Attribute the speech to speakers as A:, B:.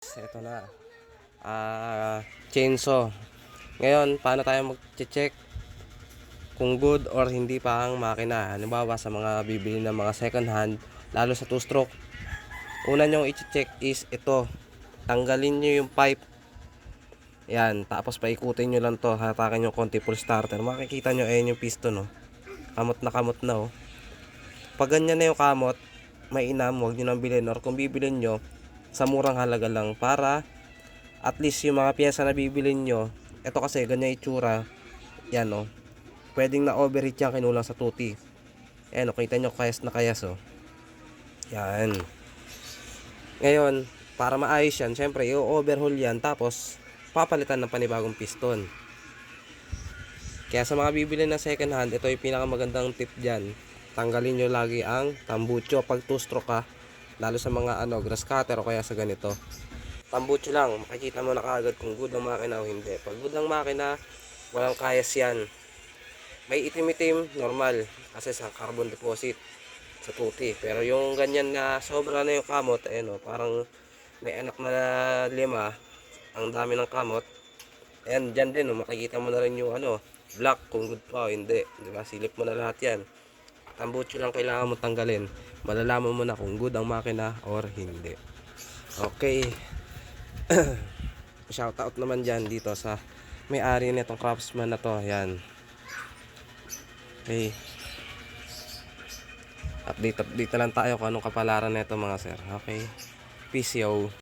A: Ito na. Chainsaw. Ngayon, paano tayo mag-check kung good or hindi pa ang makina? Halimbawa sa mga bibili ng mga second hand, lalo sa 2-stroke. Una nyong i-check is ito. Tanggalin nyo yung pipe. Yan, tapos paikutin nyo lang to. Hatakin nyo konti full starter. Makikita nyo, ayun yung piston, no? Kamot na, oh. Pag ganyan na yung kamot, mainam, huwag nyo nang bilhin. Or kung bibilin nyo, sa murang halaga lang para at least yung mga pyesa na bibilin nyo, ito kasi ganyan itsura, yan, oh. Pwedeng na overheat yan, kinulang sa tuti. Ayan, oh, kita nyo kayas na kayas, oh. Yan. Ngayon, para maayos yan, syempre i-overhaul yan, tapos papalitan ng panibagong piston. Kaya sa mga bibili na second hand, ito yung pinakamagandang tip dyan. Tanggalin nyo lagi ang tambucho pag 2-stroke ka, lalo sa mga grass cutter o kaya sa ganito. Tambucho lang, makikita mo na kaagad kung good ang makina o hindi. Pag good ang makina, walang kayas yan. May itim-itim, normal, kasi sa carbon deposit sa tuti. Pero yung ganyan na sobra na yung kamot, ayun, oh, parang may anak na 5, ang dami ng kamot. Ayan, dyan din, oh, makikita mo na rin yung black, kung good pa o hindi. Diba? Silip mo na lahat yan. Tambucho lang kailangan mo tanggalin. Malalaman mo na kung good ang makina or hindi. Okay. Shoutout naman dyan dito sa may-ari nitong Craftsman na to. Ayan. Okay. Update lang tayo kung anong kapalaran nito mga sir. Okay. Peace yo.